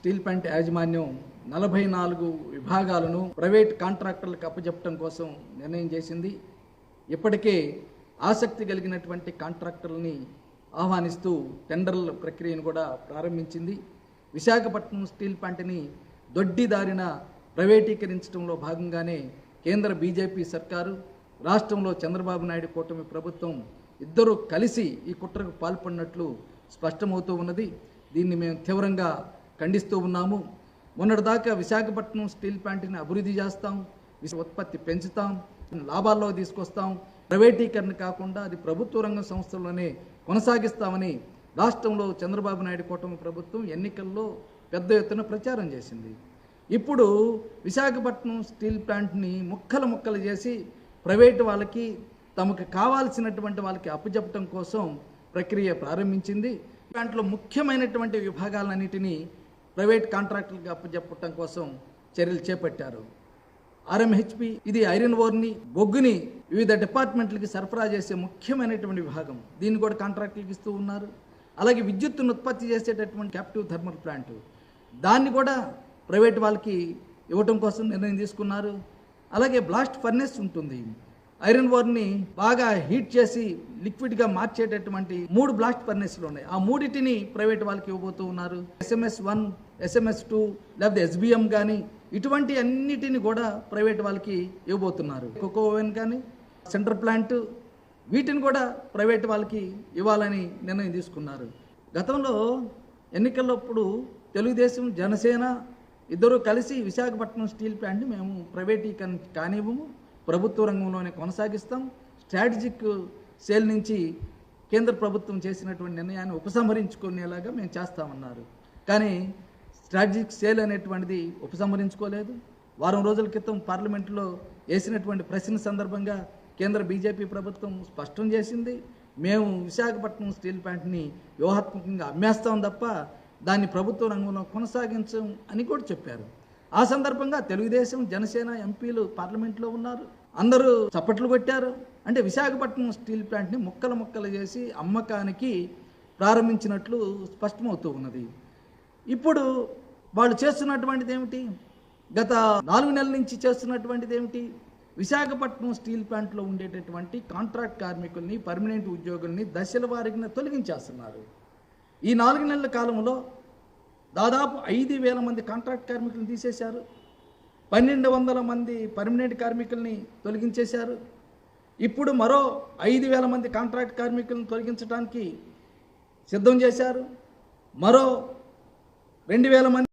Steel plant యాజమాన్యం 44 విభాగాలను private కాంట్రాక్టర్లకు అప్పచెప్పడం కోసం నిర్ణయం చేసింది. ఇప్పటికే ఆసక్తి కలిగినటువంటి కాంట్రాక్టర్లని ఆహ్వానిస్తూ టెండర్ల ప్రక్రియను కూడా ప్రారంభించింది. విశాఖపట్నం స్టీల్ ప్లాంట్ని దొడ్డిదారిన ప్రైవేటీకరించడంలో భాగంగానే కేంద్ర బీజేపీ సర్కారు, రాష్ట్రంలో చంద్రబాబు నాయుడు కూటమి ప్రభుత్వం ఇద్దరూ కలిసి ఈ కుట్రకు పాల్పడినట్లు స్పష్టమవుతూ ఉన్నది. దీన్ని మేము తీవ్రంగా ఖండిస్తూ ఉన్నాము. మొన్నటిదాకా విశాఖపట్నం స్టీల్ ప్లాంట్ని అభివృద్ధి చేస్తాం, ఉత్పత్తి పెంచుతాం, లాభాల్లో తీసుకొస్తాం, ప్రైవేటీకరణ కాకుండా అది ప్రభుత్వ రంగ సంస్థల్లోనే కొనసాగిస్తామని రాష్ట్రంలో చంద్రబాబు నాయుడు కూటమి ప్రభుత్వం ఎన్నికల్లో పెద్ద ఎత్తున ప్రచారం చేసింది. ఇప్పుడు విశాఖపట్నం స్టీల్ ప్లాంట్ని ముక్కలు చేసి ప్రైవేటు వాళ్ళకి తమకు కావాల్సినటువంటి వాళ్ళకి అప్పచెప్పడం కోసం ప్రక్రియ ప్రారంభించింది. ప్లాంట్లో ముఖ్యమైనటువంటి విభాగాలన్నిటినీ ప్రైవేట్ కాంట్రాక్టర్లకు అప్పచెప్పడం కోసం చర్యలు చేపట్టారు. ఆర్ఎంహెచ్పి ఇది ఐరన్ ఓర్ని, బొగ్గుని వివిధ డిపార్ట్మెంట్లకి సరఫరా చేసే ముఖ్యమైనటువంటి విభాగం. దీన్ని కూడా కాంట్రాక్టులకు ఇస్తూ ఉన్నారు. అలాగే విద్యుత్తును ఉత్పత్తి చేసేటటువంటి క్యాప్టివ్ థర్మల్ ప్లాంట్, దాన్ని కూడా ప్రైవేట్ వాళ్ళకి ఇవ్వటం కోసం నిర్ణయం తీసుకున్నారు. అలాగే బ్లాస్ట్ ఫర్నెస్ ఉంటుంది, ఐరన్ ఓర్ని బాగా హీట్ చేసి లిక్విడ్గా మార్చేటటువంటి 3 బ్లాస్ట్ ఫర్నెస్లు ఉన్నాయి. ఆ మూడింటిని ప్రైవేట్ వాళ్ళకి ఇవ్వబోతూ ఉన్నారు. SMS1, SMS2 లేకపోతే SBM కానీ ఇటువంటి అన్నిటిని కూడా ప్రైవేట్ వాళ్ళకి ఇవ్వబోతున్నారు. కోకో ఓవెన్ కానీ సెంటర్ ప్లాంట్ వీటిని కూడా ప్రైవేట్ వాళ్ళకి ఇవ్వాలని నిర్ణయం తీసుకున్నారు. గతంలో ఎన్నికలప్పుడు తెలుగుదేశం, జనసేన ఇద్దరు కలిసి విశాఖపట్నం స్టీల్ ప్లాంట్ని మేము ప్రైవేటీకరణ కానివ్వము, ప్రభుత్వ రంగంలోనే కొనసాగిస్తాం, స్ట్రాటజిక్ సేల్ నుంచి కేంద్ర ప్రభుత్వం చేసినటువంటి నిర్ణయాన్ని ఉపసంహరించుకునేలాగా మేము చేస్తామన్నారు. కానీ స్ట్రాటజిక్ సేల్ అనేటువంటిది ఉపసంహరించుకోలేదు. వారం రోజుల క్రితం పార్లమెంటులో వేసినటువంటి ప్రశ్న సందర్భంగా కేంద్ర బీజేపీ ప్రభుత్వం స్పష్టం చేసింది, మేము విశాఖపట్నం స్టీల్ ప్లాంట్ని వ్యూహాత్మకంగా అమ్మేస్తాం తప్ప దాన్ని ప్రభుత్వ రంగంలో కొనసాగించం అని కూడా చెప్పారు. ఆ సందర్భంగా తెలుగుదేశం, జనసేన ఎంపీలు పార్లమెంట్లో ఉన్నారు, అందరూ చప్పట్లు కొట్టారు. అంటే విశాఖపట్నం స్టీల్ ప్లాంట్ని ముక్కలు చేసి అమ్మకానికి ప్రారంభించినట్లు స్పష్టమవుతూ ఉన్నది. ఇప్పుడు వాళ్ళు చేస్తున్నటువంటిది ఏమిటి? గత 4 నెలల నుంచి చేస్తున్నటువంటిది ఏమిటి? విశాఖపట్నం స్టీల్ ప్లాంట్లో ఉండేటటువంటి కాంట్రాక్ట్ కార్మికుల్ని, పర్మనెంట్ ఉద్యోగుల్ని దశల వారీగా తొలగించేస్తున్నారు. ఈ 4 నెలల కాలంలో దాదాపు 5,000 మంది కాంట్రాక్ట్ కార్మికులను తీసేశారు, 1,200 మంది పర్మనెంట్ కార్మికుల్ని తొలగించేశారు. ఇప్పుడు మరో 5,000 మంది కాంట్రాక్ట్ కార్మికులను తొలగించడానికి సిద్ధం చేశారు. మరో 2,000 మంది